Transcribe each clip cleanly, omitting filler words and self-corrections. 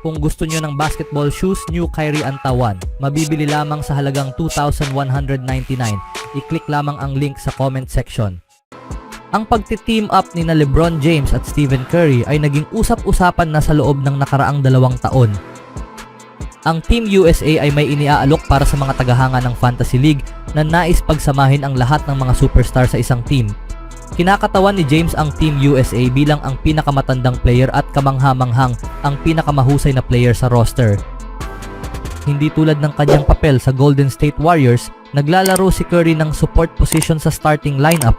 Kung gusto nyo ng basketball shoes, New Kyrie Antawan. Mabibili lamang sa halagang $2,199. I-click lamang ang link sa comment section. Ang pagti-team up ni na LeBron James at Stephen Curry ay naging usap-usapan na sa loob ng nakaraang 2 taon. Ang Team USA ay may iniaalok para sa mga tagahanga ng Fantasy League na nais pagsamahin ang lahat ng mga superstar sa isang team. Kinakatawan ni James ang Team USA bilang ang pinakamatandang player at kamangha-manghang ang pinakamahusay na player sa roster. Hindi tulad ng kanyang papel sa Golden State Warriors, naglalaro si Curry ng support position sa starting lineup.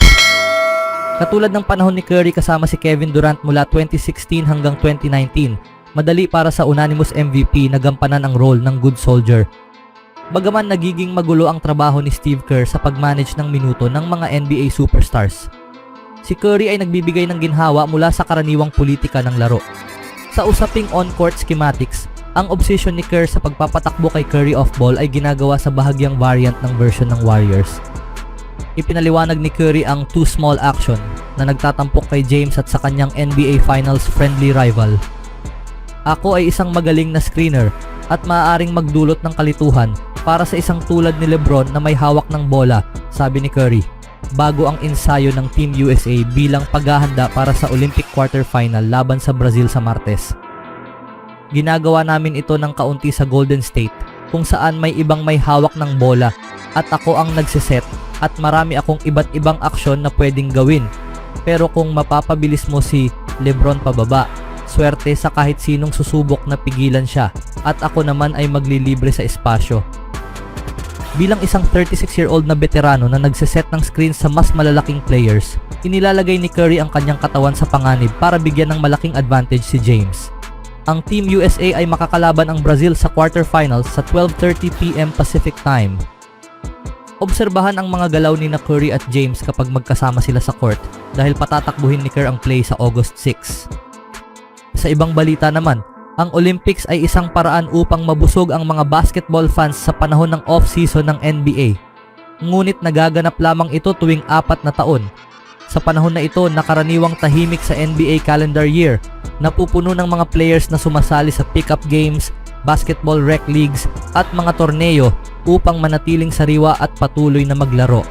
Katulad ng panahon ni Curry kasama si Kevin Durant mula 2016 hanggang 2019, madali para sa unanimous MVP na gampanan ang role ng good soldier. Bagaman nagiging magulo ang trabaho ni Steve Kerr sa pag-manage ng minuto ng mga NBA superstars, si Curry ay nagbibigay ng ginhawa mula sa karaniwang politika ng laro. Sa usaping on-court schematics, ang obsession ni Kerr sa pagpapatakbo kay Curry off-ball ay ginagawa sa bahagyang variant ng version ng Warriors. Ipinaliwanag ni Curry ang too small action na nagtatampok kay James at sa kanyang NBA Finals friendly rival. Ako ay isang magaling na screener at maaaring magdulot ng kalituhan para sa isang tulad ni LeBron na may hawak ng bola, sabi ni Curry, bago ang ensayo ng Team USA bilang paghahanda para sa Olympic quarterfinal laban sa Brazil sa Martes. Ginagawa namin ito ng kaunti sa Golden State kung saan may ibang may hawak ng bola at ako ang nagsiset at marami akong iba't ibang aksyon na pwedeng gawin. Pero kung mapapabilis mo si LeBron pababa, swerte sa kahit sinong susubok na pigilan siya at ako naman ay maglilibre sa espasyo. Bilang isang 36-year-old na veterano na nagsiset ng screens sa mas malalaking players, inilalagay ni Curry ang kanyang katawan sa panganib para bigyan ng malaking advantage si James. Ang Team USA ay makakalaban ang Brazil sa quarterfinals sa 12:30 PM Pacific Time. Obserbahan ang mga galaw ni na Curry at James kapag magkasama sila sa court dahil patatakbuhin ni Kerr ang play sa August 6. Sa ibang balita naman, ang Olympics ay isang paraan upang mabusog ang mga basketball fans sa panahon ng off-season ng NBA. Ngunit nagaganap lamang ito tuwing 4 na taon. Sa panahon na ito, nakaraniwang tahimik sa NBA calendar year, napupuno ng mga players na sumasali sa pick-up games, basketball rec leagues at mga torneo upang manatiling sariwa at patuloy na maglaro.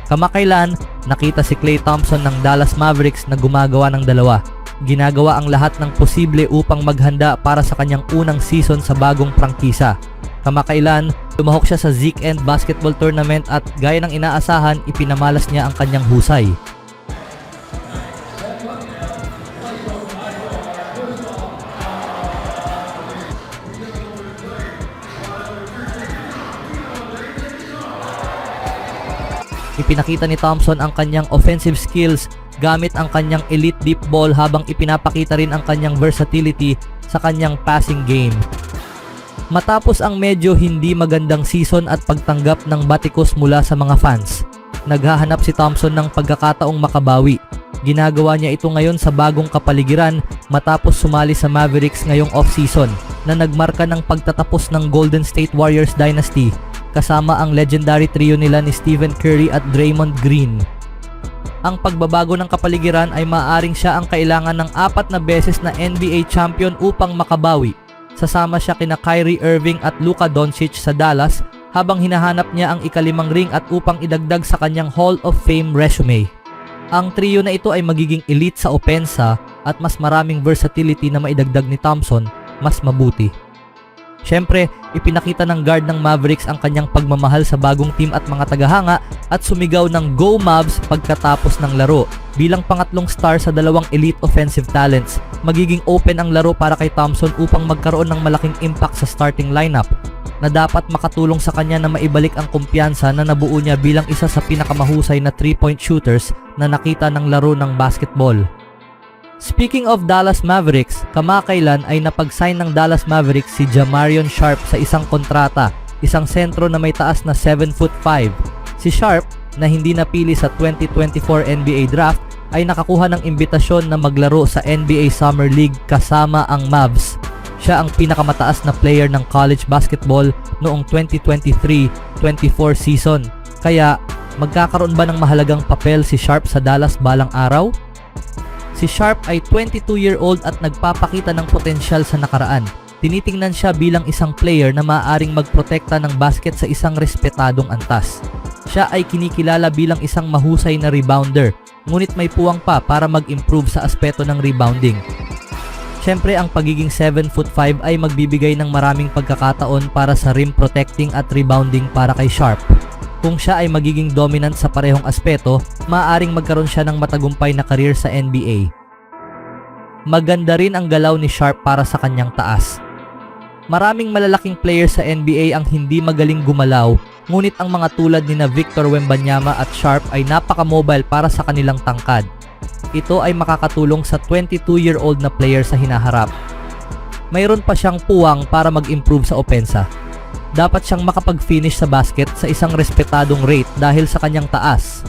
Kamakailan, nakita si Klay Thompson ng Dallas Mavericks na gumagawa ng dalawa. Ginagawa ang lahat ng posible upang maghanda para sa kanyang unang season sa bagong prangkisa. Kamakailan, lumahok siya sa Zeke End Basketball Tournament at gaya ng inaasahan, ipinamalas niya ang kanyang husay. Ipinakita ni Thompson ang kanyang offensive skills gamit ang kanyang elite deep ball habang ipinapakita rin ang kanyang versatility sa kanyang passing game. Matapos ang medyo hindi magandang season at pagtanggap ng batikos mula sa mga fans, naghahanap si Thompson ng pagkakataong makabawi. Ginagawa niya ito ngayon sa bagong kapaligiran matapos sumali sa Mavericks ngayong off-season na nagmarka ng pagtatapos ng Golden State Warriors dynasty kasama ang legendary trio nila ni Stephen Curry at Draymond Green. Ang pagbabago ng kapaligiran ay maaaring siya ang kailangan ng 4 na beses na NBA champion upang makabawi. Sasama siya kina Kyrie Irving at Luka Doncic sa Dallas habang hinahanap niya ang ika-5 ring at upang idagdag sa kanyang Hall of Fame resume. Ang trio na ito ay magiging elite sa opensa at mas maraming versatility na maidagdag ni Thompson, mas mabuti. Siyempre, ipinakita ng guard ng Mavericks ang kanyang pagmamahal sa bagong team at mga tagahanga at sumigaw ng Go Mavs pagkatapos ng laro. Bilang pangatlong star sa 2 elite offensive talents, magiging open ang laro para kay Thompson upang magkaroon ng malaking impact sa starting lineup na dapat makatulong sa kanya na maibalik ang kumpiyansa na nabuo niya bilang isa sa pinakamahusay na 3-point shooters na nakita ng laro ng basketball. Speaking of Dallas Mavericks, kamakailan ay napag-sign ng Dallas Mavericks si Jamarion Sharp sa isang kontrata, isang sentro na may taas na 7'5". Si Sharp, na hindi napili sa 2024 NBA Draft, ay nakakuha ng imbitasyon na maglaro sa NBA Summer League kasama ang Mavs. Siya ang pinakamataas na player ng college basketball noong 2023-24 season. Kaya, magkakaroon ba ng mahalagang papel si Sharp sa Dallas balang araw? Si Sharp ay 22-year-old at nagpapakita ng potensyal sa nakaraan. Tinitingnan siya bilang isang player na maaaring magprotekta ng basket sa isang respetadong antas. Siya ay kinikilala bilang isang mahusay na rebounder, ngunit may puwang pa para mag-improve sa aspeto ng rebounding. Siyempre, ang pagiging 7'5" ay magbibigay ng maraming pagkakataon para sa rim protecting at rebounding para kay Sharp. Kung siya ay magiging dominant sa parehong aspeto, maaaring magkaroon siya ng matagumpay na career sa NBA. Maganda rin ang galaw ni Sharp para sa kanyang taas. Maraming malalaking player sa NBA ang hindi magaling gumalaw, ngunit ang mga tulad ni Victor Wembanyama at Sharp ay napaka-mobile para sa kanilang tangkad. Ito ay makakatulong sa 22-year-old na player sa hinaharap. Mayroon pa siyang puwang para mag-improve sa opensa. Dapat siyang makapag-finish sa basket sa isang respetadong rate dahil sa kanyang taas.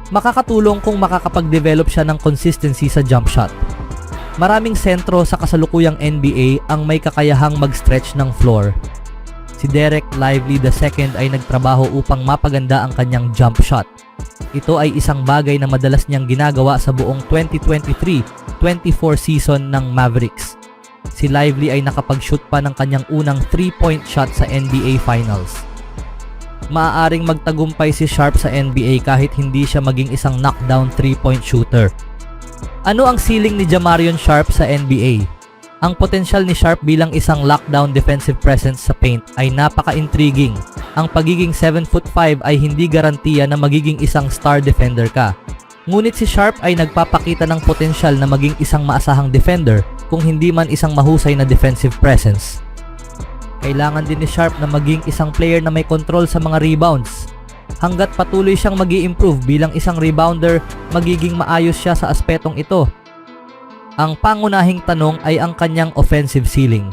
Makakatulong kung makakapag-develop siya ng consistency sa jump shot. Maraming sentro sa kasalukuyang NBA ang may kakayahang mag-stretch ng floor. Si Derek Lively II ay nagtrabaho upang mapaganda ang kanyang jump shot. Ito ay isang bagay na madalas niyang ginagawa sa buong 2023-24 season ng Mavericks. Si Lively ay nakapag-shoot pa ng kanyang unang 3-point shot sa NBA Finals. Maaaring magtagumpay si Sharp sa NBA kahit hindi siya maging isang knockdown 3-point shooter. Ano ang ceiling ni Jamarion Sharp sa NBA? Ang potensyal ni Sharp bilang isang lockdown defensive presence sa paint ay napaka-intriguing. Ang pagiging 7'5" ay hindi garantiya na magiging isang star defender ka. Ngunit si Sharp ay nagpapakita ng potensyal na maging isang maasahang defender kung hindi man isang mahusay na defensive presence. Kailangan din ni Sharp na maging isang player na may control sa mga rebounds. Hanggat patuloy siyang mag-i-improve bilang isang rebounder, magiging maayos siya sa aspetong ito. Ang pangunahing tanong ay ang kanyang offensive ceiling.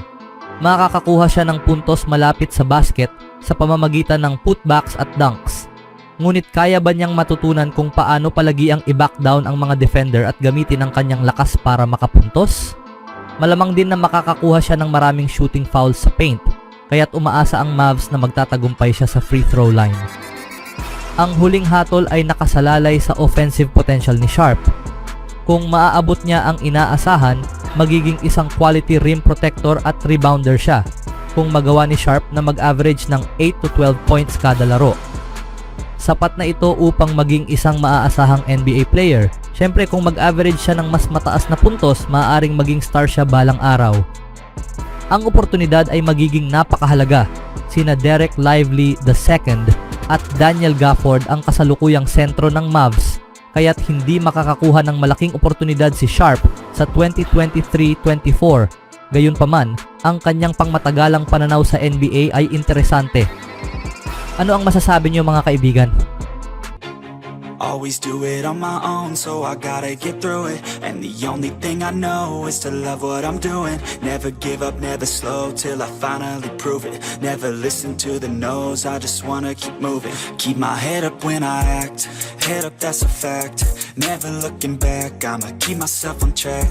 Makakakuha siya ng puntos malapit sa basket sa pamamagitan ng putbacks at dunks. Ngunit kaya ba niyang matutunan kung paano palagi ang i-back down ang mga defender at gamitin ang kanyang lakas para makapuntos? Malamang din na makakakuha siya ng maraming shooting fouls sa paint, kaya't umaasa ang Mavs na magtatagumpay siya sa free throw line. Ang huling hatol ay nakasalalay sa offensive potential ni Sharp. Kung maaabot niya ang inaasahan, magiging isang quality rim protector at rebounder siya kung magawa ni Sharp na mag-average ng 8 to 12 points kada laro. Sapat na ito upang maging isang maaasahang NBA player. Siyempre kung mag-average siya ng mas mataas na puntos, maaaring maging star siya balang araw. Ang oportunidad ay magiging napakahalaga. Sina Derek Lively II at Daniel Gafford ang kasalukuyang sentro ng Mavs, kaya't hindi makakakuha ng malaking oportunidad si Sharp sa 2023-24. Gayunpaman, ang kanyang pangmatagalang pananaw sa NBA ay interesante. Ano ang masasabi niyo mga kaibigan? Always do it on my own, so I gotta get through it. And the only thing I know is to love what I'm doing. Never give up, never slow, till I finally prove it. Never listen to the no's, I just wanna keep moving. Keep my head up when I act, head up that's a fact. Never looking back, I'ma keep myself on track.